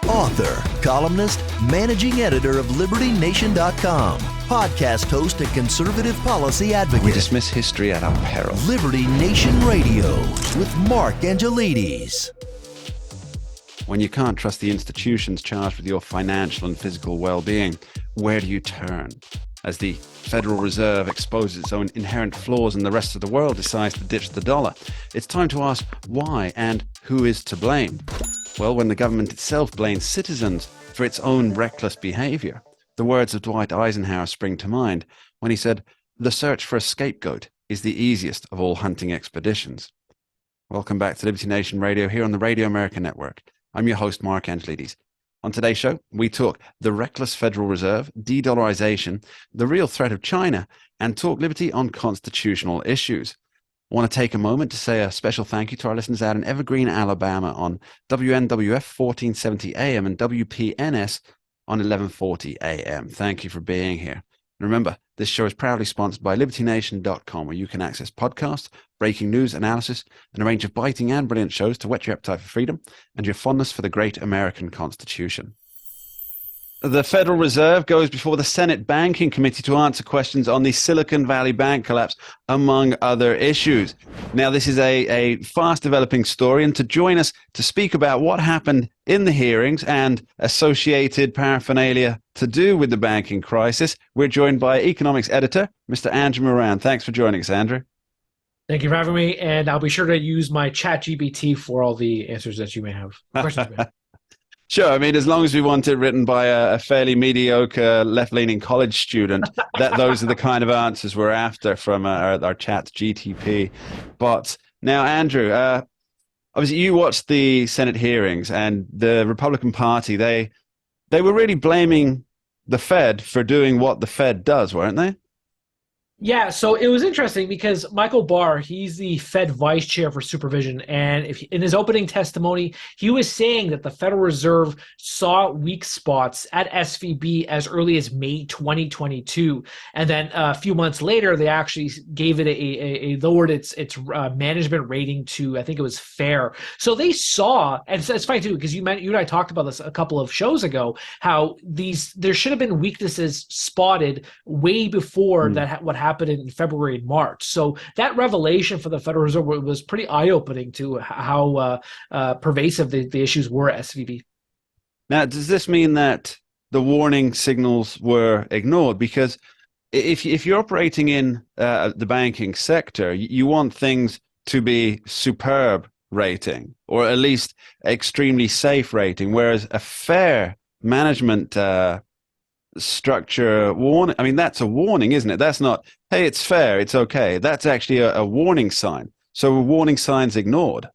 Author, columnist, managing editor of LibertyNation.com, podcast host and conservative policy advocate. We dismiss history at our peril. Liberty Nation Radio with Mark Angelides. When you can't trust the institutions charged with your financial and physical well-being, where do you turn? As the Federal Reserve exposes its own inherent flaws and the rest of the world decides to ditch the dollar, it's time to ask why and who is to blame. Well, when the government itself blames citizens for its own reckless behavior, the words of Dwight Eisenhower spring to mind when he said, "The search for a scapegoat is the easiest of all hunting expeditions." Welcome back to Liberty Nation Radio here on the Radio America Network. I'm your host, Mark Angelides. On today's show, we talk the reckless Federal Reserve, de-dollarization, the real threat of China, and talk liberty on constitutional issues. I want to take a moment to say a special thank you to our listeners out in Evergreen, Alabama on WNWF 1470 AM and WPNS on 1140 AM. Thank you for being here. And remember, this show is proudly sponsored by LibertyNation.com, where you can access podcasts, breaking news, analysis, and a range of biting and brilliant shows to whet your appetite for freedom and your fondness for the great American Constitution. The Federal Reserve goes before the Senate Banking Committee to answer questions on the Silicon Valley Bank collapse, among other issues. Now, this is a fast-developing story, and to join us to speak about what happened in the hearings and associated paraphernalia to do with the banking crisis, we're joined by economics editor, Mr. Andrew Moran. Thanks for joining us, Andrew. Thank you for having me, and I'll be sure to use my ChatGPT for all the answers that you may have. Questions you may have. Sure. I mean, as long as we want it written by a fairly mediocre left-leaning college student, those are the kind of answers we're after from our chat GTP. But now, Andrew, obviously you watched the Senate hearings, and the Republican Party, they were really blaming the Fed for doing what the Fed does, weren't they? Yeah, so it was interesting because Michael Barr, he's the Fed vice chair for supervision, and in his opening testimony, he was saying that the Federal Reserve saw weak spots at SVB as early as May 2022, and then a few months later, they actually gave it lowered its management rating to, I think it was fair. So they saw, and it's funny too because you and I talked about this a couple of shows ago, how there should have been weaknesses spotted way before what happened in February and March. So that revelation for the Federal Reserve was pretty eye-opening to how pervasive the issues were at SVB. Now, does this mean that the warning signals were ignored? Because if you're operating in the banking sector, you want things to be superb rating, or at least extremely safe rating, whereas a fair management structure warning, I mean, that's a warning, isn't it? That's not, hey, it's fair, it's okay. That's actually a warning sign. So a warning sign's ignored.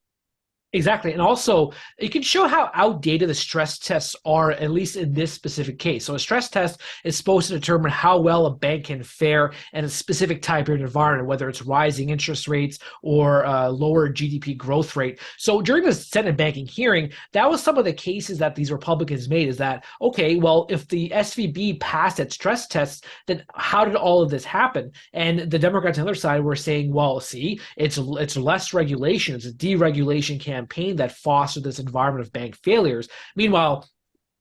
Exactly. And also, it can show how outdated the stress tests are, at least in this specific case. So a stress test is supposed to determine how well a bank can fare in a specific type of environment, whether it's rising interest rates or lower GDP growth rate. So during the Senate banking hearing, that was some of the cases that these Republicans made, is that, okay, well, if the SVB passed its stress tests, then how did all of this happen? And the Democrats on the other side were saying, well, see, it's less regulation. It's a deregulation campaign that fostered this environment of bank failures. Meanwhile,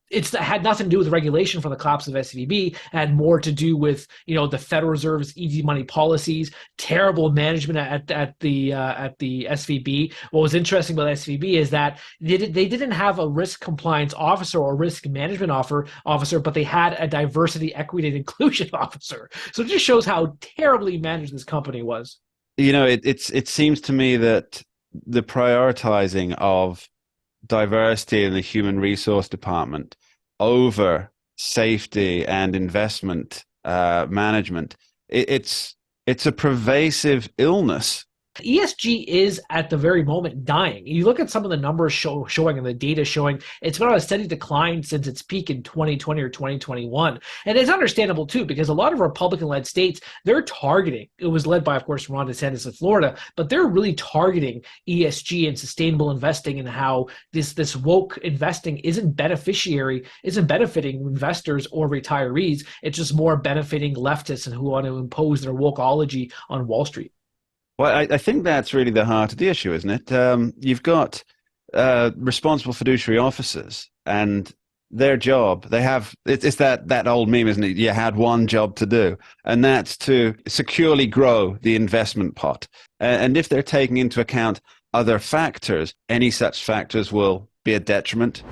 it had nothing to do with regulation for the collapse of SVB. It had more to do with, the Federal Reserve's easy money policies, terrible management at the SVB. What was interesting about SVB is that they didn't have a risk compliance officer or risk management officer, but they had a diversity, equity, and inclusion officer. So it just shows how terribly managed this company was. It seems to me that the prioritizing of diversity in the human resource department over safety and investment management, it's a pervasive illness. ESG is at the very moment dying. You look at some of the numbers showing and the data showing it's been on a steady decline since its peak in 2020 or 2021. And it's understandable too, because a lot of Republican-led states, they're targeting, it was led by, of course, Ron DeSantis in Florida, but they're really targeting ESG and sustainable investing, and how this woke investing isn't benefiting investors or retirees. It's just more benefiting leftists and who want to impose their wokeology on Wall Street. Well, I think that's really the heart of the issue, isn't it? You've got responsible fiduciary officers, and their job. They have, it's that old meme, isn't it? You had one job to do, and that's to securely grow the investment pot. And if they're taking into account other factors, any such factors will be a detriment.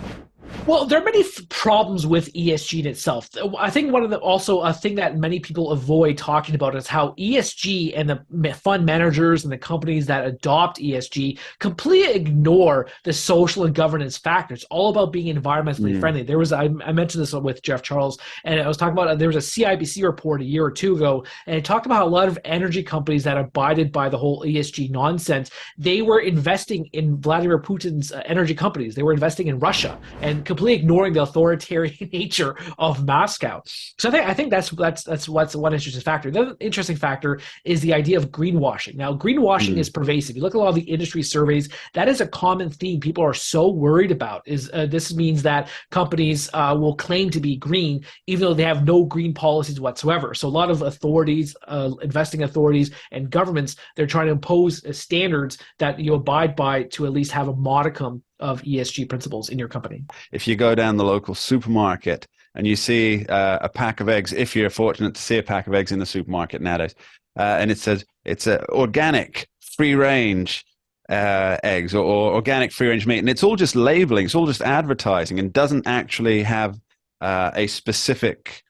Well, there are many problems with ESG in itself. I think also a thing that many people avoid talking about is how ESG and the fund managers and the companies that adopt ESG completely ignore the social and governance factors, all about being environmentally friendly. There was, I mentioned this with Jeff Charles, and I was talking about, there was a CIBC report a year or two ago, and it talked about how a lot of energy companies that abided by the whole ESG nonsense, they were investing in Vladimir Putin's energy companies. They were investing in Russia and completely ignoring the authoritarian nature of Moscow. So I think that's what's one interesting factor. The other interesting factor is the idea of greenwashing. Now, greenwashing is pervasive. You look at a lot of the industry surveys, that is a common theme people are so worried about. This means that companies will claim to be green even though they have no green policies whatsoever. So a lot of authorities, investing authorities and governments, they're trying to impose standards that you abide by to at least have a modicum of ESG principles in your company. If you go down the local supermarket and you see a pack of eggs, if you're fortunate to see a pack of eggs in the supermarket nowadays, and it says it's organic, free-range eggs or organic free-range meat, and it's all just labeling, it's all just advertising, and doesn't actually have a specific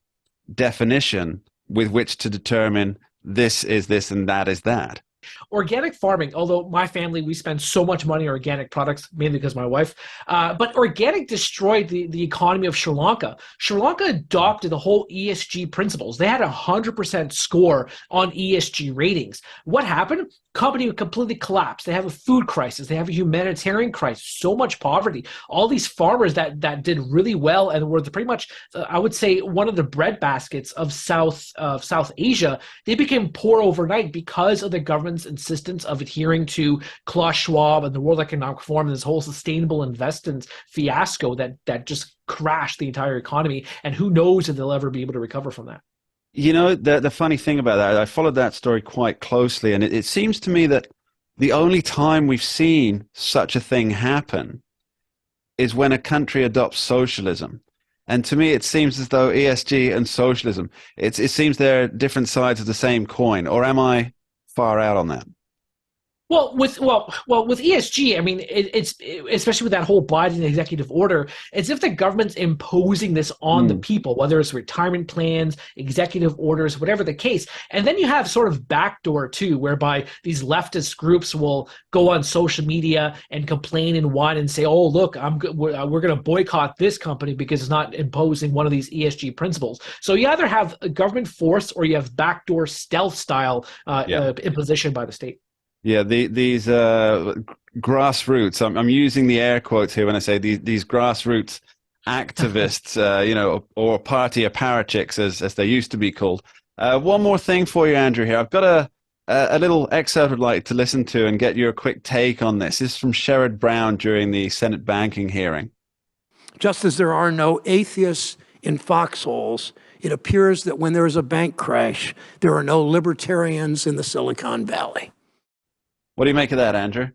definition with which to determine this is this and that is that. Organic farming, although my family, we spend so much money on organic products, mainly because of my wife, but organic destroyed the economy of Sri Lanka. Sri Lanka adopted the whole ESG principles. They had a 100% score on ESG ratings. What happened? Company completely collapsed. They have a food crisis. They have a humanitarian crisis, so much poverty. All these farmers that did really well and were pretty much, I would say, one of the breadbaskets of South Asia, they became poor overnight because of the government's insistence of adhering to Klaus Schwab and the World Economic Forum and this whole sustainable investment fiasco that just crashed the entire economy. And who knows if they'll ever be able to recover from that. You know, the funny thing about that, I followed that story quite closely, and it seems to me that the only time we've seen such a thing happen is when a country adopts socialism. And to me, it seems as though ESG and socialism, it seems they're different sides of the same coin. Or am I far out on that? Well, with ESG, I mean, it's especially with that whole Biden executive order, it's if the government's imposing this on the people, whether it's retirement plans, executive orders, whatever the case. And then you have sort of backdoor too, whereby these leftist groups will go on social media and complain and whine and say, "Oh, look, we're going to boycott this company because it's not imposing one of these ESG principles." So you either have a government force or you have backdoor stealth style imposition by the state. Yeah, these grassroots, I'm using the air quotes here when I say these grassroots activists, or party apparatchiks as they used to be called. One more thing for you, Andrew, here. I've got a little excerpt I'd like to listen to and get your quick take on this. This is from Sherrod Brown during the Senate banking hearing. Just as there are no atheists in foxholes, it appears that when there is a bank crash, there are no libertarians in the Silicon Valley. What do you make of that, Andrew?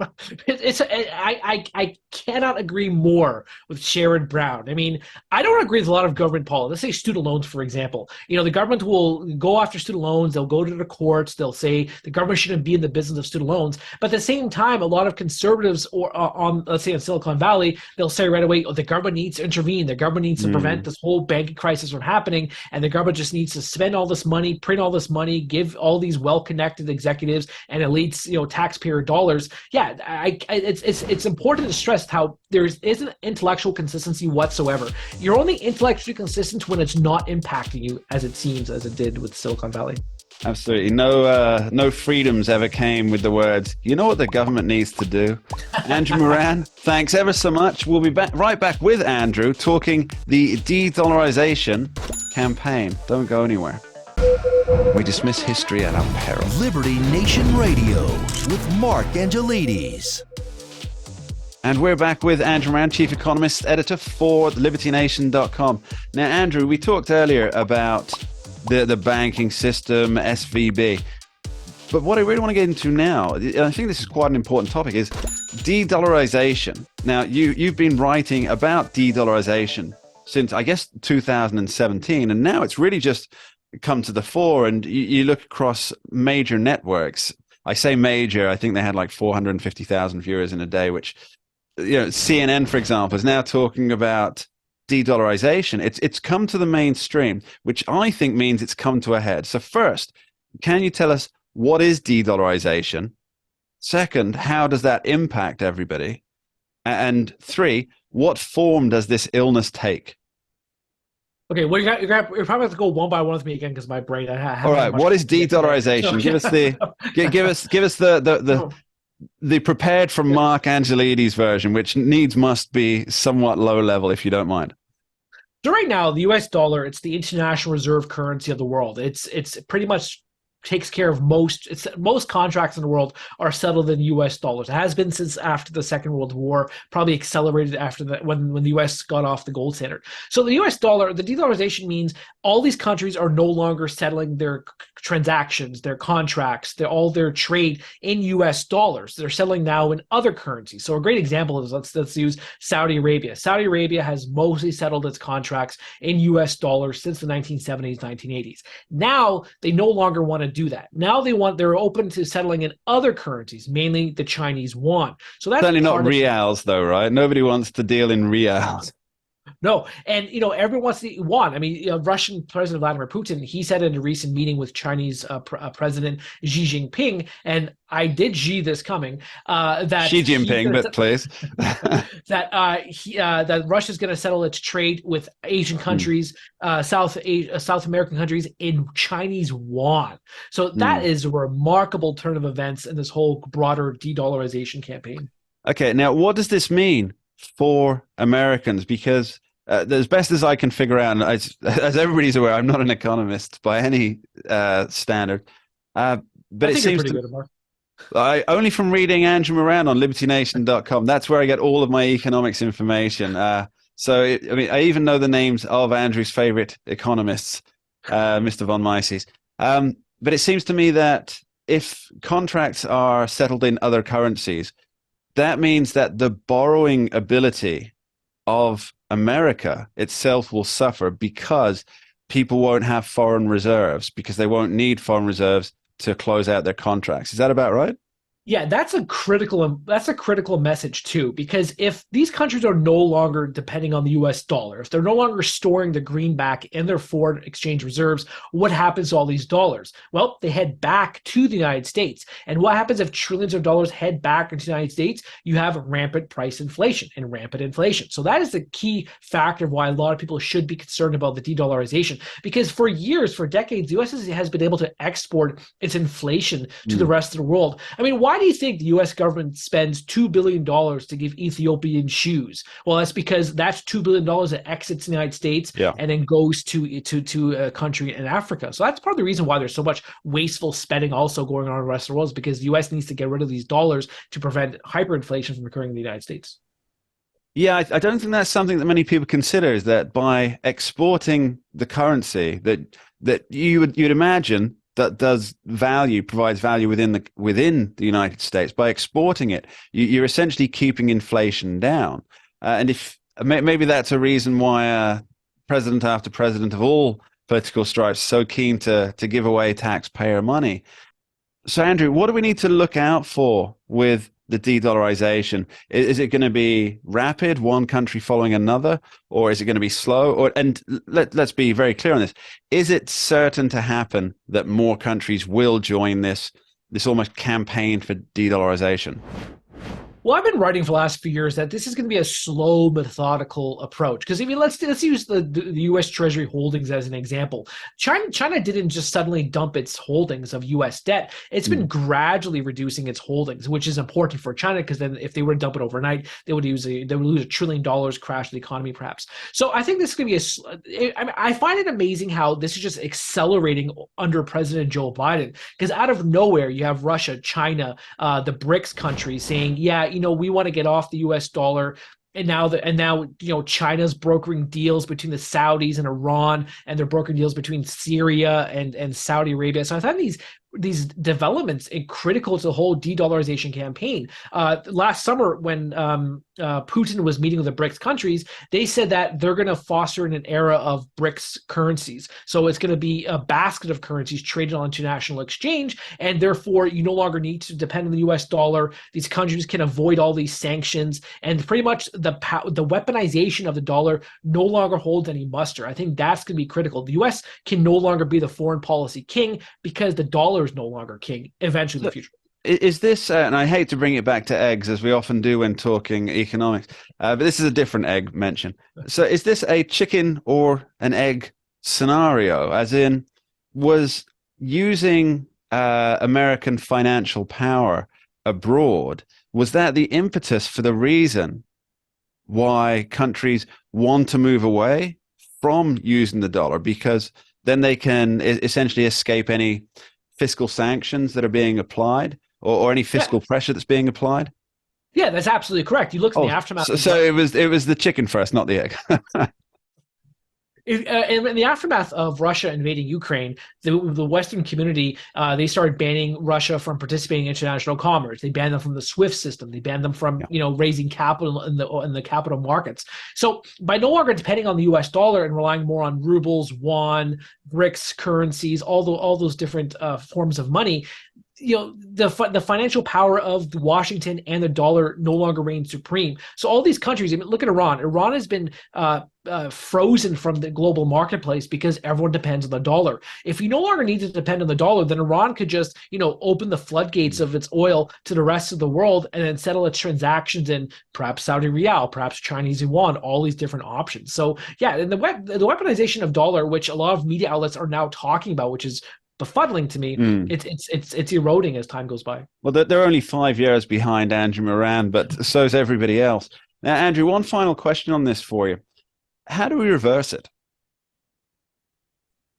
I cannot agree more with Sherrod Brown. I mean, I don't agree with a lot of government policy. Let's say student loans, for example. You know, the government will go after student loans. They'll go to the courts. They'll say the government shouldn't be in the business of student loans. But at the same time, a lot of conservatives, or let's say in Silicon Valley, they'll say right away, "Oh, the government needs to intervene. The government needs to prevent this whole banking crisis from happening, and the government just needs to spend all this money, print all this money, give all these well-connected executives and elites, taxpayer dollars." Yeah. It's important to stress how there isn't intellectual consistency whatsoever. You're only intellectually consistent when it's not impacting you as it seems, as it did with Silicon Valley. Absolutely. No freedoms ever came with the words, "You know what the government needs to do?" Andrew Moran, thanks ever so much. We'll be right back with Andrew talking the de-dollarization campaign. Don't go anywhere. We dismiss history at our peril. Liberty Nation Radio with Mark Angelides. And we're back with Andrew Moran, Chief Economist, Editor for LibertyNation.com. Now, Andrew, we talked earlier about the banking system, SVB. But what I really want to get into now, and I think this is quite an important topic, is de-dollarization. Now, you've been writing about de-dollarization since, I guess, 2017, and now it's really just come to the fore. And you look across major networks. I say major, I think they had like 450,000 viewers in a day, which, CNN, for example, is now talking about de-dollarization. It's come to the mainstream, which I think means it's come to a head. So first, can you tell us what is de-dollarization? Second, how does that impact everybody? And three, what form does this illness take? Okay, well, you're probably have to go one by one with me again because my brain. I haven't All had right, much what is sleep yet today. de-dollarization? So, Give us the prepared from Mark Angelides version, which must be somewhat low level, if you don't mind. So right now, the U.S. dollar, it's the international reserve currency of the world. It's pretty much takes care of most contracts in the world are settled in U.S. dollars. It has been since after the Second World War, probably accelerated after that when the U.S. got off the gold standard. So the U.S. dollar, the de-dollarization means all these countries are no longer settling their transactions, their contracts, all their trade in U.S. dollars. They're settling now in other currencies. So a great example is let's use Saudi Arabia. Saudi Arabia has mostly settled its contracts in U.S. dollars since the 1970s, 1980s. Now they no longer want to do that. Now they're open to settling in other currencies, mainly the Chinese yuan. So that's certainly not reals, though, right? Nobody wants to deal in reals. No, and everyone wants to yuan. I mean, Russian President Vladimir Putin, he said in a recent meeting with Chinese President Xi Jinping, and I did Xi this coming, that Xi Jinping, but please, that Russia's going to settle its trade with Asian countries, South American countries in Chinese yuan. So that is a remarkable turn of events in this whole broader de-dollarization campaign. Okay, now what does this mean for Americans? Because as best as I can figure out, and as everybody's aware, I'm not an economist by any standard, but it seems to. Only from reading Andrew Moran on LibertyNation.com. That's where I get all of my economics information. I even know the names of Andrew's favorite economists, Mr. von Mises. But it seems to me that if contracts are settled in other currencies, that means that the borrowing ability of America itself will suffer because people won't have foreign reserves, because they won't need foreign reserves to close out their contracts. Is that about right? Yeah, that's a critical message too, because if these countries are no longer depending on the US dollar, if they're no longer storing the greenback in their foreign exchange reserves, what happens to all these dollars? Well, they head back to the United States. And what happens if trillions of dollars head back into the United States? You have rampant price inflation and rampant inflation. So that is the key factor of why a lot of people should be concerned about the de-dollarization, because for years, for decades, the US has been able to export its inflation to the rest of the world. I mean, why do you think the U.S. government spends $2 billion to give Ethiopian shoes? Well, that's because that's $2 billion that exits the United States and then goes to a country in Africa. So that's part of the reason why there's so much wasteful spending also going on in the rest of the world, is because the U.S. needs to get rid of these dollars to prevent hyperinflation from occurring in the United States. Yeah, I don't think that's something that many people consider, is that by exporting the currency that you'd imagine that provides value within the United States. By exporting it, you're essentially keeping inflation down. And if maybe that's a reason why president after president of all political stripes is so keen to give away taxpayer money. So, Andrew, what do we need to look out for with the de-dollarization? Is it going to be rapid, one country following another, or is it going to be slow? And let's be very clear on this. Is it certain to happen that more countries will join this almost campaign for de-dollarization? Well, I've been writing for the last few years that this is going to be a slow, methodical approach. Because let's use the U.S. Treasury holdings as an example. China didn't just suddenly dump its holdings of U.S. debt. It's been gradually reducing its holdings, which is important for China, because then if they were to dump it overnight, they would lose $1 trillion, crash the economy perhaps. So I think this is going to be I find it amazing how this is just accelerating under President Joe Biden, because out of nowhere you have Russia, China, the BRICS countries saying, yeah, we want to get off the U.S. dollar. And now, China's brokering deals between the Saudis and Iran, and they're brokering deals between Syria and Saudi Arabia. So I thought these developments and critical to the whole de-dollarization campaign. Last summer, when Putin was meeting with the BRICS countries, they said that they're going to foster in an era of BRICS currencies. So it's going to be a basket of currencies traded on international exchange, and therefore you no longer need to depend on the U.S. dollar. These countries can avoid all these sanctions, and pretty much the weaponization of the dollar no longer holds any muster. I think that's going to be critical. The U.S. can no longer be the foreign policy king because the dollar is no longer king eventually in the future. Is this, and I hate to bring it back to eggs as we often do when talking economics, but this is a different egg mention. So is this a chicken or an egg scenario? As in, was using American financial power abroad, was that the impetus for the reason why countries want to move away from using the dollar? Because then they can essentially escape any fiscal sanctions that are being applied, or any fiscal pressure that's being applied? Yeah, that's absolutely correct. You look at the aftermath. So it was the chicken first, not the egg. In the aftermath of Russia invading Ukraine, the Western community, they started banning Russia from participating in international commerce. They banned them from the SWIFT system. They banned them from raising capital in the capital markets. So by no longer depending on the U.S. dollar and relying more on rubles, yuan, BRICS currencies, all those different forms of money, the financial power of Washington and the dollar no longer reigns supreme. So all these countries, I mean, look at Iran. Iran has been frozen from the global marketplace because everyone depends on the dollar. If you no longer need to depend on the dollar, then Iran could just, open the floodgates of its oil to the rest of the world and then settle its transactions in perhaps Saudi Riyal, perhaps Chinese yuan, all these different options. So yeah, and the weaponization of dollar, which a lot of media outlets are now talking about, which is befuddling to me, it's eroding as time goes by. Well, they're only 5 years behind Andrew Moran, but so's everybody else. Now, Andrew, one final question on this for you. How do we reverse it?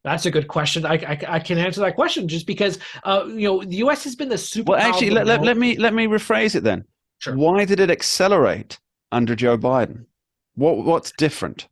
That's a good question. I can answer that question just because the U.S. has been the super. Well, actually, let me rephrase it then. Sure. Why did it accelerate under Joe Biden? What's different?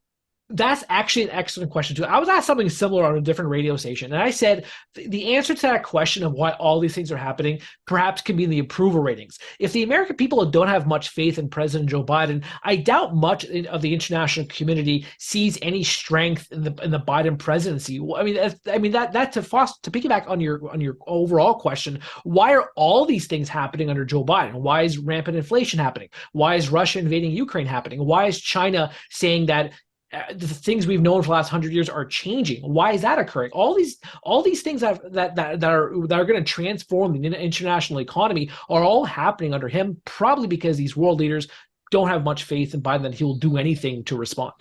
That's actually an excellent question, too. I was asked something similar on a different radio station, and I said the answer to that question of why all these things are happening perhaps can be in the approval ratings. If the American people don't have much faith in President Joe Biden, I doubt much of the international community sees any strength in the Biden presidency. I mean that to piggyback on your overall question, why are all these things happening under Joe Biden? Why is rampant inflation happening? Why is Russia invading Ukraine happening? Why is China saying that the things we've known for the last 100 years are changing? Why is that occurring? All these things that are going to transform the international economy are all happening under him, probably because these world leaders don't have much faith in Biden that he will do anything to respond.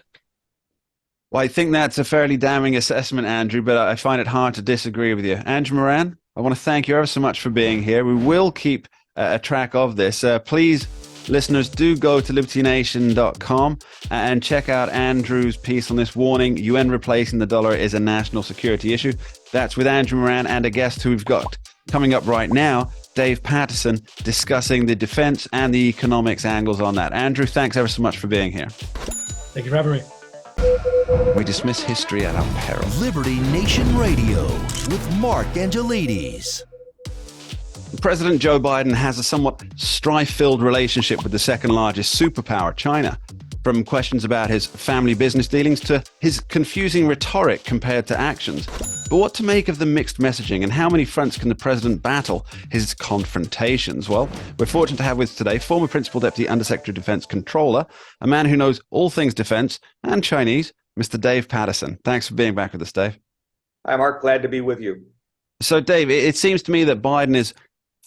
Well, I think that's a fairly damning assessment, Andrew, but I find it hard to disagree with you. Andrew Moran, I want to thank you ever so much for being here. We will keep a track of this. Please, listeners, do go to libertynation.com and check out Andrew's piece on this warning. UN replacing the dollar is a national security issue. That's with Andrew Moran and a guest who we've got coming up right now, Dave Patterson, discussing the defense and the economics angles on that. Andrew, thanks ever so much for being here. Thank you for having me. We dismiss history at our peril. Liberty Nation Radio with Mark Angelides. President Joe Biden has a somewhat strife-filled relationship with the second largest superpower, China. From questions about his family business dealings to his confusing rhetoric compared to actions. But what to make of the mixed messaging, and how many fronts can the president battle his confrontations? Well, we're fortunate to have with us today former Principal Deputy Undersecretary of Defense Controller, a man who knows all things defense and Chinese, Mr. Dave Patterson. Thanks for being back with us, Dave. Hi, Mark. Glad to be with you. So, Dave, it seems to me that Biden is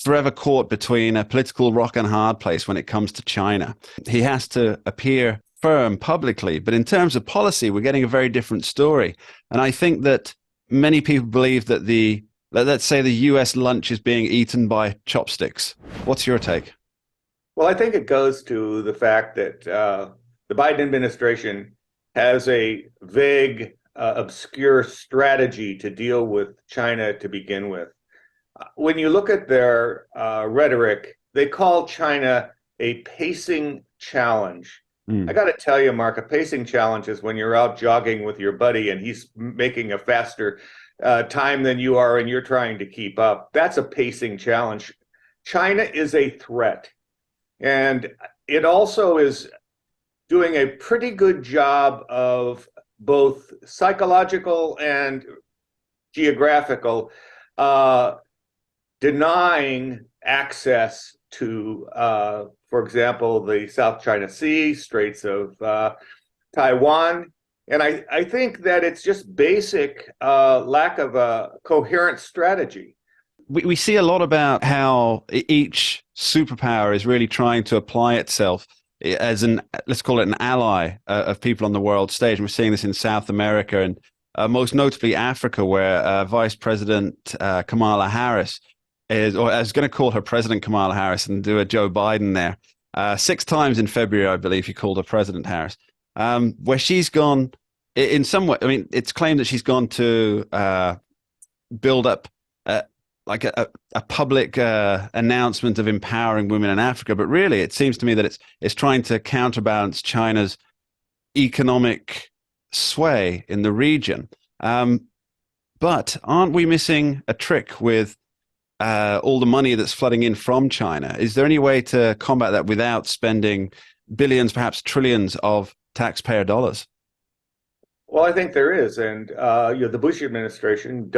forever caught between a political rock and hard place when it comes to China. He has to appear firm publicly, but in terms of policy, we're getting a very different story. And I think that many people believe that let's say the US lunch is being eaten by chopsticks. What's your take? Well, I think it goes to the fact that the Biden administration has a vague, obscure strategy to deal with China to begin with. When you look at their rhetoric, they call China a pacing challenge. I got to tell you, Mark, a pacing challenge is when you're out jogging with your buddy and he's making a faster time than you are and you're trying to keep up. That's a pacing challenge. China is a threat. And it also is doing a pretty good job of both psychological and geographical denying access to, for example, the South China Sea, Straits of Taiwan. And I think that it's just basic lack of a coherent strategy. We see a lot about how each superpower is really trying to apply itself as let's call it an ally of people on the world stage. And we're seeing this in South America and most notably Africa, where Vice President Kamala Harris or I was going to call her President Kamala Harris and do a Joe Biden there. 6 times in February, I believe he called her President Harris, where she's gone in some way. I mean, it's claimed that she's gone to build up like a public announcement of empowering women in Africa, but really it seems to me that it's trying to counterbalance China's economic sway in the region. But aren't we missing a trick with all the money that's flooding in from China? Is there any way to combat that without spending billions, perhaps trillions of taxpayer dollars? Well, I think there is. And the Bush administration,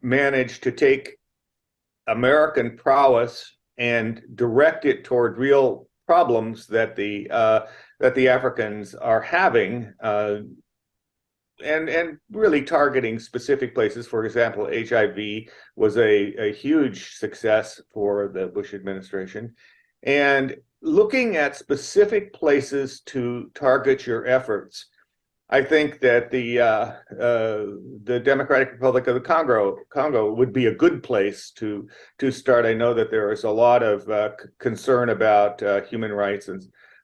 managed to take American prowess and direct it toward real problems that the Africans are having, and really targeting specific places. For example, HIV was a huge success for the Bush administration, and looking at specific places to target your efforts. I think that the Democratic Republic of the Congo would be a good place to start. I know that there is a lot of concern about human rights,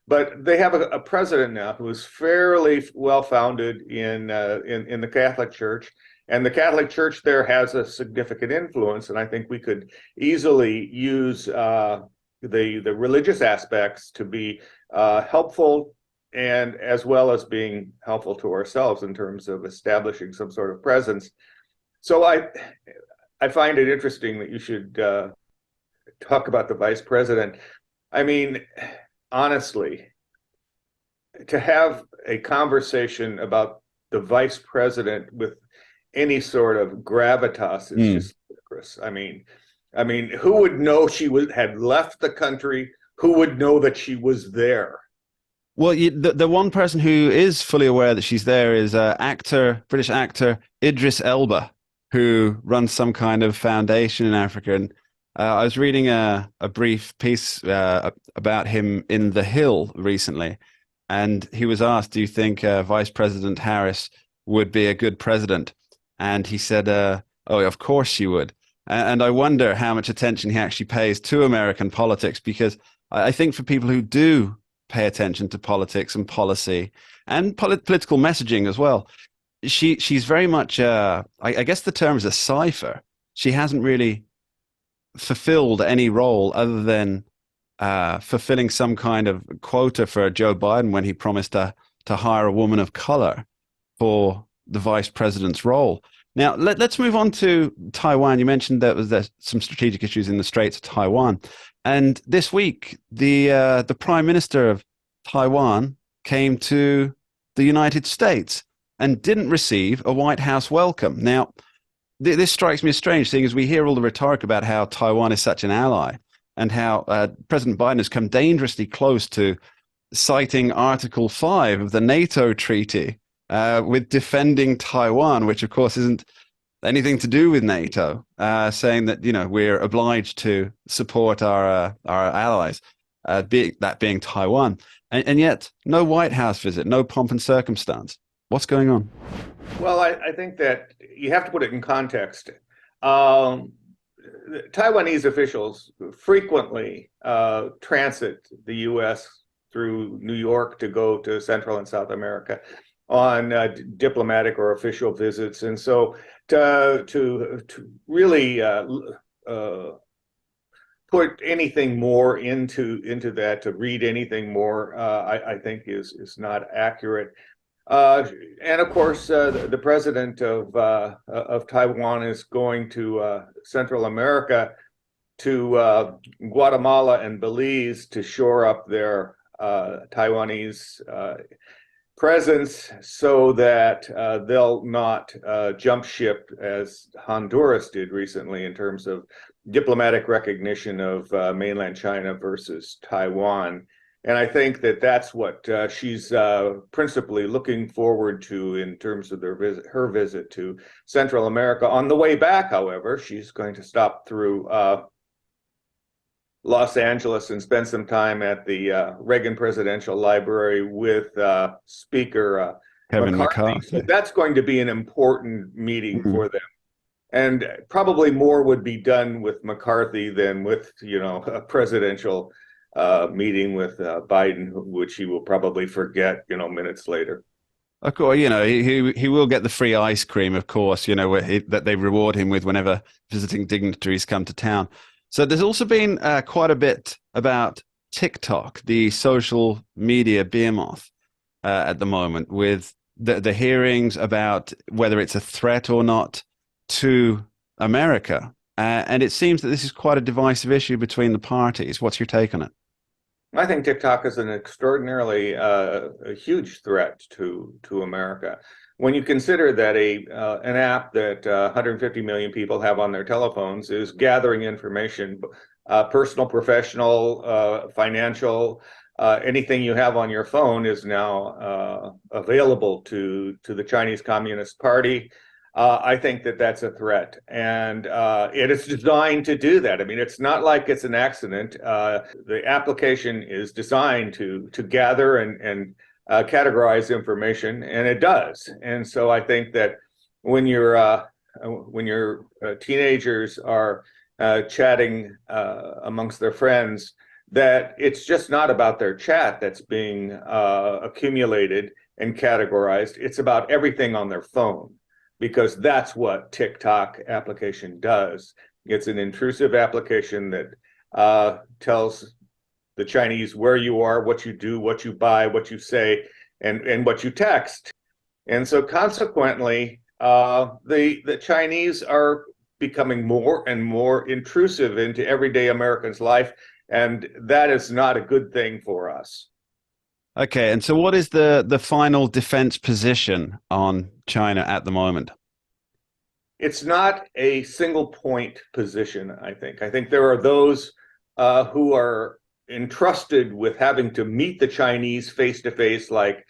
but they have a president now who is fairly well founded in the Catholic Church, and the Catholic Church there has a significant influence. And I think we could easily use the religious aspects to be helpful, and as well as being helpful to ourselves in terms of establishing some sort of presence. So I find it interesting that you should talk about the vice president. I mean, honestly, to have a conversation about the vice president with any sort of gravitas is just ludicrous. I mean, who would know she had left the country? Who would know that she was there? Well, the one person who is fully aware that she's there is British actor Idris Elba, who runs some kind of foundation in Africa. And I was reading a brief piece about him in The Hill recently, and he was asked, "Do you think Vice President Harris would be a good president?" And he said, "Oh, of course she would." And I wonder how much attention he actually pays to American politics, because I think for people who do pay attention to politics and policy and political messaging as well, she's very much I guess the term is a cipher. She hasn't really fulfilled any role other than fulfilling some kind of quota for Joe Biden when he promised to hire a woman of color for the vice president's role. Now, let's move on to Taiwan. You mentioned there's some strategic issues in the Straits of Taiwan. And this week, the Prime Minister of Taiwan came to the United States and didn't receive a White House welcome. Now, this strikes me as strange, seeing as we hear all the rhetoric about how Taiwan is such an ally and how President Biden has come dangerously close to citing Article 5 of the NATO treaty with defending Taiwan, which, of course, isn't anything to do with NATO, saying that, we're obliged to support our allies, that being Taiwan. And yet, no White House visit, no pomp and circumstance. What's going on? Well, I think that you have to put it in context. Taiwanese officials frequently transit the U.S. through New York to go to Central and South America on diplomatic or official visits. And so to really put anything more into that, to read anything more, I think is not accurate. And of course, the president of Taiwan is going to Central America, to Guatemala and Belize, to shore up their Taiwanese presence, so that they'll not jump ship as Honduras did recently in terms of diplomatic recognition of mainland China versus Taiwan. And I think that that's what she's principally looking forward to in terms of her visit to Central America. On the way back, however, she's going to stop through Los Angeles and spend some time at the Reagan Presidential Library with Speaker Kevin McCarthy. So that's going to be an important meeting for them. And probably more would be done with McCarthy than with, a presidential meeting with Biden, which he will probably forget, minutes later. Of course, he will get the free ice cream, of course, that they reward him with whenever visiting dignitaries come to town. So there's also been quite a bit about TikTok, the social media behemoth at the moment, with the hearings about whether it's a threat or not to America. And it seems that this is quite a divisive issue between the parties. What's your take on it? I think TikTok is an extraordinarily a huge threat to America. When you consider that an app that 150 million people have on their telephones is gathering information, personal, professional, financial, anything you have on your phone is now available to the Chinese Communist Party. I think that that's a threat, and it is designed to do that. I mean, it's not like it's an accident. The application is designed to gather and categorize information, and it does. And so I think that when your teenagers are chatting amongst their friends, that it's just not about their chat that's being accumulated and categorized. It's about everything on their phone, because that's what TikTok application does. It's an intrusive application that tells the Chinese where you are, what you do, what you buy, what you say, and what you text. And so consequently, the Chinese are becoming more and more intrusive into everyday Americans' life, and that is not a good thing for us. Okay, and so what is the final defense position on China at the moment? It's not a single point position, I think. I think there are those who are entrusted with having to meet the Chinese face to face, like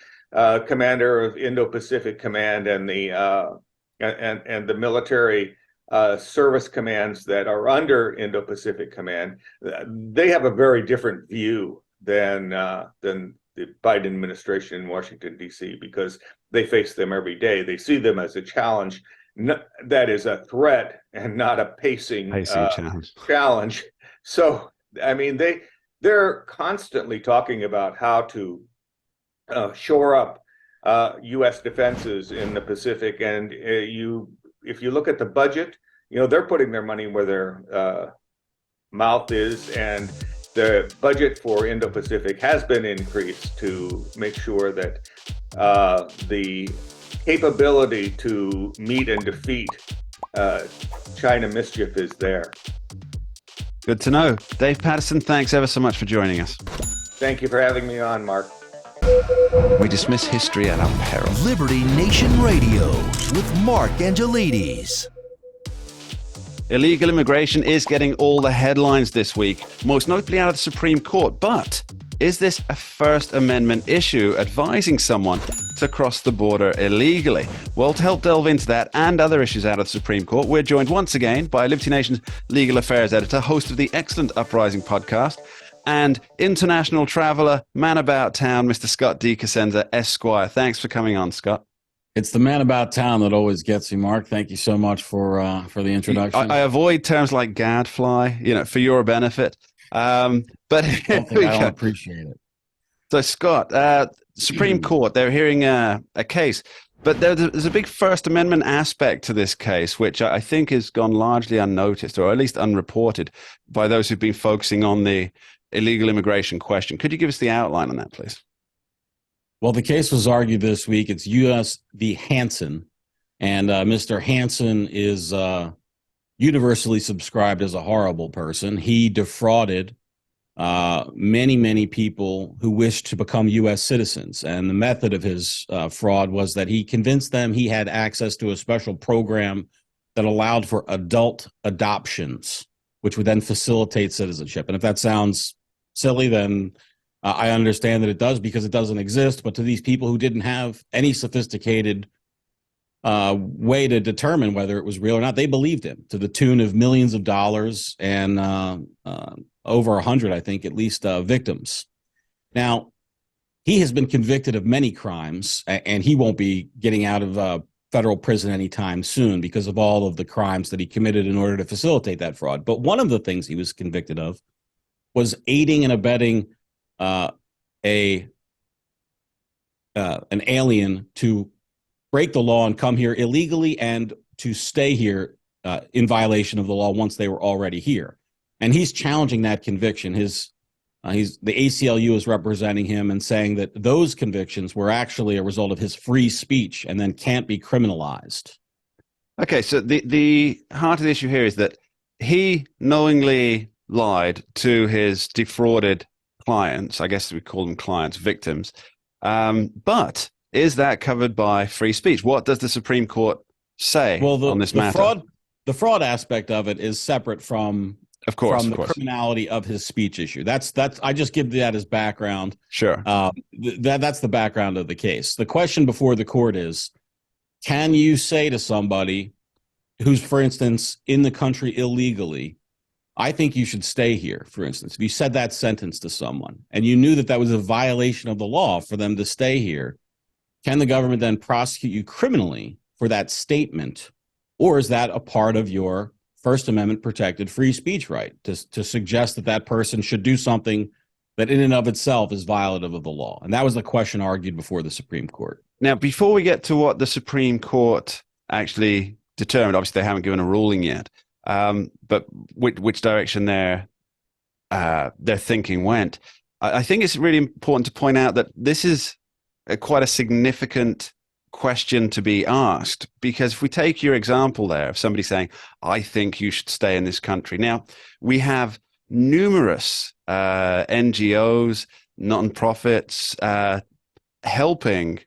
commander of Indo-Pacific Command and the military service commands that are under Indo-Pacific Command. They have a very different view than the Biden administration in Washington, D.C., because they face them every day. They see them as a challenge that is a threat and not a pacing challenge. So, I mean, they're constantly talking about how to shore up U.S. defenses in the Pacific. And if you look at the budget, they're putting their money where their mouth is, and the budget for Indo-Pacific has been increased to make sure that the capability to meet and defeat China mischief is there. Good to know. Dave Patterson, thanks ever so much for joining us. Thank you for having me on, Mark. We dismiss history at our peril. Liberty Nation Radio with Mark Angelides. Illegal immigration is getting all the headlines this week, most notably out of the Supreme Court. But is this a First Amendment issue, advising someone to cross the border illegally? Well, to help delve into that and other issues out of the Supreme Court, we're joined once again by Liberty Nation's legal affairs editor, host of the excellent Uprising podcast, and international traveler, man about town, Mr. Scott D. Cosenza, Esquire. Thanks for coming on, Scott. It's the man about town that always gets me, Mark. Thank you so much for the introduction. I avoid terms like gadfly, for your benefit. But I don't appreciate it. So, Scott, Supreme Court, they're hearing a case, but there's a big First Amendment aspect to this case, which I think has gone largely unnoticed, or at least unreported, by those who've been focusing on the illegal immigration question. Could you give us the outline on that, please? Well, the case was argued this week. It's U.S. v. Hansen, and Mr. Hansen is universally subscribed as a horrible person. He defrauded many people who wished to become U.S. citizens. And the method of his fraud was that he convinced them he had access to a special program that allowed for adult adoptions, which would then facilitate citizenship. And if that sounds silly, then I understand that it does, because it doesn't exist. But to these people who didn't have any sophisticated way to determine whether it was real or not, they believed him to the tune of millions of dollars and over 100, I think, at least victims. Now, he has been convicted of many crimes, and he won't be getting out of federal prison anytime soon because of all of the crimes that he committed in order to facilitate that fraud. But one of the things he was convicted of was aiding and abetting an alien to break the law and come here illegally, and to stay here in violation of the law once they were already here. And he's challenging that conviction. The ACLU is representing him and saying that those convictions were actually a result of his free speech and then can't be criminalized. Okay, so the heart of the issue here is that he knowingly lied to his defrauded clients. I guess we call them clients, victims. But is that covered by free speech? What does the Supreme Court say on this matter? The fraud aspect of it is separate from the criminality of his speech issue. That's I just give that as background. Sure. That's the background of the case. The question before the court is, can you say to somebody who's, for instance, in the country illegally, I think you should stay here, for instance, if you said that sentence to someone and you knew that that was a violation of the law for them to stay here, can the government then prosecute you criminally for that statement? Or is that a part of your First Amendment protected free speech right to suggest that that person should do something that in and of itself is violative of the law? And that was the question argued before the Supreme Court. Now, before we get to what the Supreme Court actually determined, obviously they haven't given a ruling yet, but which direction their thinking went, I think it's really important to point out that this is quite a significant question to be asked, because if we take your example there of somebody saying, I think you should stay in this country. Now, we have numerous NGOs, non-profits helping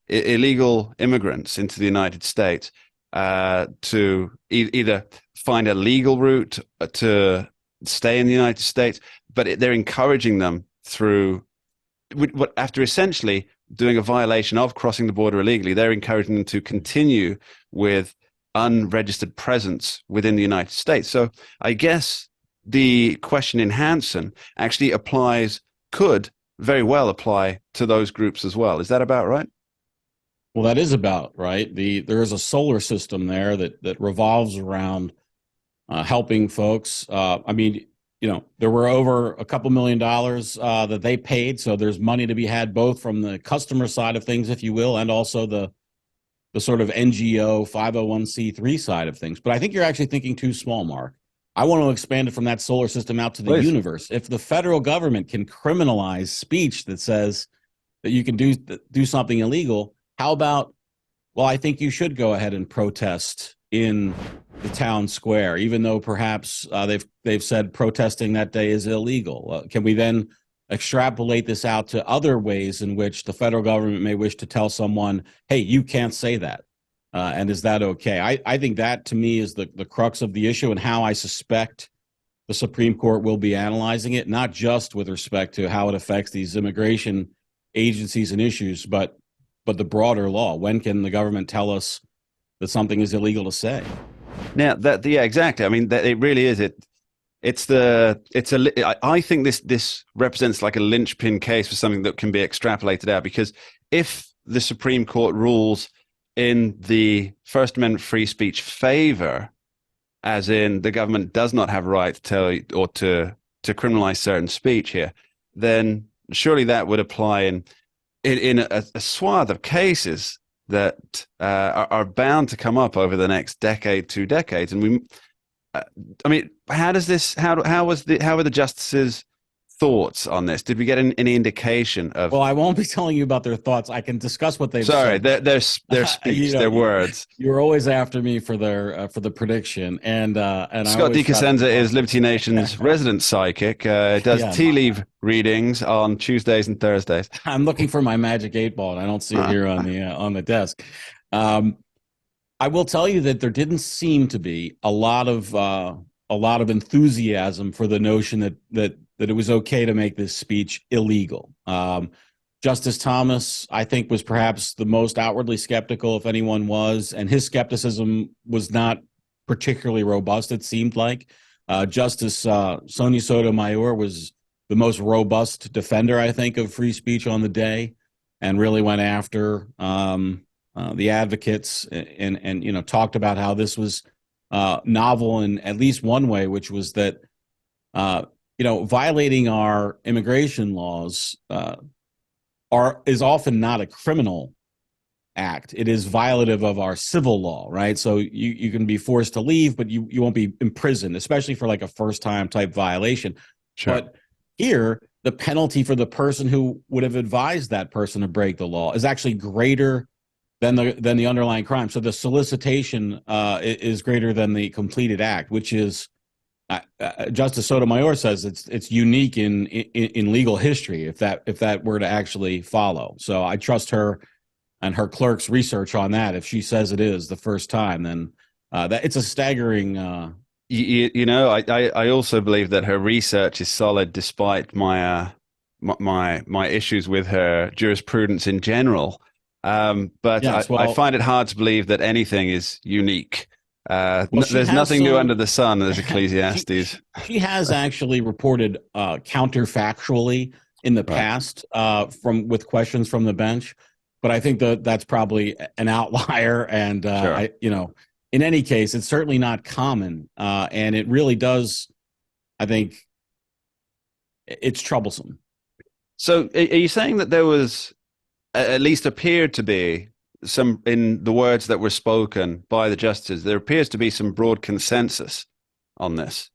illegal immigrants into the United States to either find a legal route to stay in the United States, but they're encouraging them through, after essentially doing a violation of crossing the border illegally, they're encouraging them to continue with unregistered presence within the United States. So I guess the question in Hansen actually could very well apply to those groups as well. Is that about right? Well, that is about right. There is a solar system there that revolves around helping folks. There were over a couple $1 million that they paid. So there's money to be had both from the customer side of things, if you will, and also the sort of NGO 501c3 side of things. But I think you're actually thinking too small, Mark. I want to expand it from that solar system out to the universe. If the federal government can criminalize speech that says that you can do something illegal, how about, well, I think you should go ahead and protest in the town square, even though perhaps they've said protesting that day is illegal. Can we then extrapolate this out to other ways in which the federal government may wish to tell someone, hey, you can't say that? And is that okay? I think that, to me, is the crux of the issue, and how I suspect the Supreme Court will be analyzing it, not just with respect to how it affects these immigration agencies and issues, but the broader law. When can the government tell us that something is illegal to say? Now, exactly. I mean, it really is. I think this represents like a linchpin case for something that can be extrapolated out, because if the Supreme Court rules in the First Amendment free speech favor, as in the government does not have a right to tell or to criminalize certain speech here, then surely that would apply in a swath of cases that are bound to come up over the next decade, 2 decades. And how are the justices thoughts on this? Did we get any indication of? Well, I won't be telling you about their thoughts. I can discuss what they've said. Sorry, their speech, their words. You're always after me for for the prediction, and Scott DeCosenza is Liberty Nation's resident psychic. Does tea leaf readings on Tuesdays and Thursdays. I'm looking for my magic 8-ball, and I don't see it here on the desk. I will tell you that there didn't seem to be a lot of enthusiasm for the notion that it was okay to make this speech illegal. Justice Thomas, I think, was perhaps the most outwardly skeptical, if anyone was, and his skepticism was not particularly robust, it seemed like. Justice Sonia Sotomayor was the most robust defender, I think, of free speech on the day, and really went after the advocates and talked about how this was novel in at least one way, which was that violating our immigration laws is often not a criminal act. It is violative of our civil law, right? So you can be forced to leave, but you won't be imprisoned, especially for like a first time type violation. Sure. But here, the penalty for the person who would have advised that person to break the law is actually greater than the underlying crime. So the solicitation is greater than the completed act, which is Justice Sotomayor says it's unique in legal history if that were to actually follow. So I trust her and her clerk's research on that. If she says it is the first time, then that it's a staggering. I also believe that her research is solid, despite my issues with her jurisprudence in general. But yes, I find it hard to believe that anything is unique. There's nothing new under the sun, as Ecclesiastes. She has actually reported counterfactually in the past with questions from the bench, but I think that's probably an outlier. And sure. In any case, it's certainly not common, and it really does. I think it's troublesome. So, are you saying that there was, at least appeared to be, some, in the words that were spoken by the justices, there appears to be some broad consensus on this?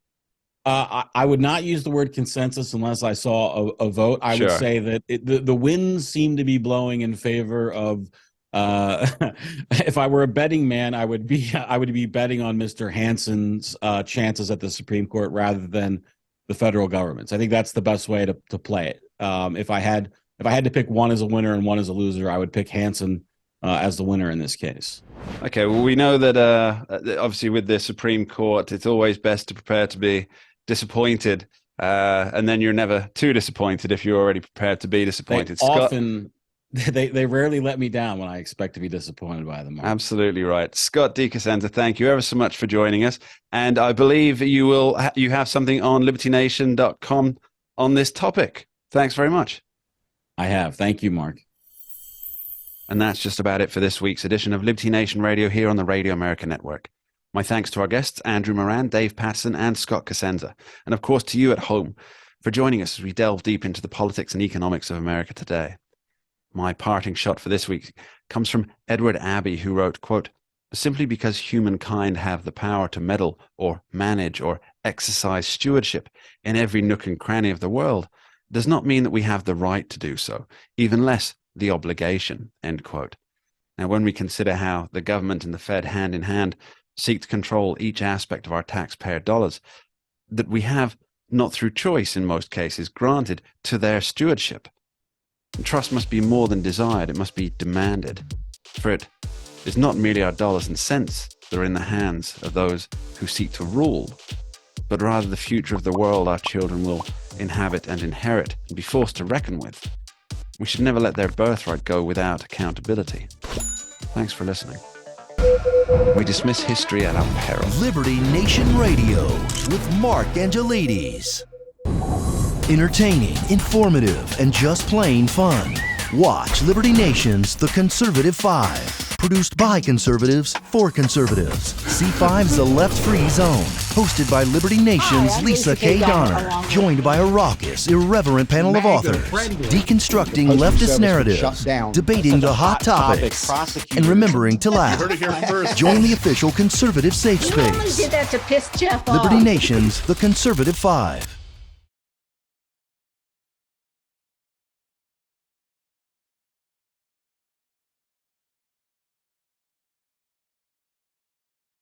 I would not use the word consensus unless I saw a vote. I would say that the winds seem to be blowing in favor of. If I were a betting man, I would be betting on Mr. Hanson's chances at the Supreme Court rather than the federal government's. I think that's the best way to play it. If I had to pick one as a winner and one as a loser, I would pick Hanson as the winner in this case. Okay, well, we know that obviously with the Supreme Court, it's always best to prepare to be disappointed, and then you're never too disappointed if you're already prepared to be disappointed. They rarely let me down when I expect to be disappointed by them. Absolutely right. Scott DeCosenza, thank you ever so much for joining us. And I believe you have something on libertynation.com on this topic. Thanks very much. I have. Thank you, Mark. And that's just about it for this week's edition of Liberty Nation Radio here on the Radio America Network. My thanks to our guests, Andrew Moran, Dave Patterson, and Scott Cosenza. And of course to you at home for joining us as we delve deep into the politics and economics of America today. My parting shot for this week comes from Edward Abbey, who wrote, quote, "Simply because humankind have the power to meddle or manage or exercise stewardship in every nook and cranny of the world does not mean that we have the right to do so, even less the obligation," end quote. Now, when we consider how the government and the Fed hand in hand seek to control each aspect of our taxpayer dollars that we have, not through choice in most cases, granted to their stewardship, trust must be more than desired, it must be demanded. For it is not merely our dollars and cents that are in the hands of those who seek to rule, but rather the future of the world our children will inhabit and inherit and be forced to reckon with. We should never let their birthright go without accountability. Thanks for listening. We dismiss history at our peril. Liberty Nation Radio with Mark Angelides. Entertaining, informative, and just plain fun. Watch Liberty Nation's The Conservative 5. Produced by conservatives for conservatives. C5's The Left Free Zone. Hosted by Liberty Nation's Lisa K. Donner. Joined by a raucous, irreverent panel of authors. Deconstructing leftist narratives. Debating the hot topics. And remembering to laugh. Join the official conservative safe space. Did that to piss Jeff off. Liberty Nation's The Conservative 5.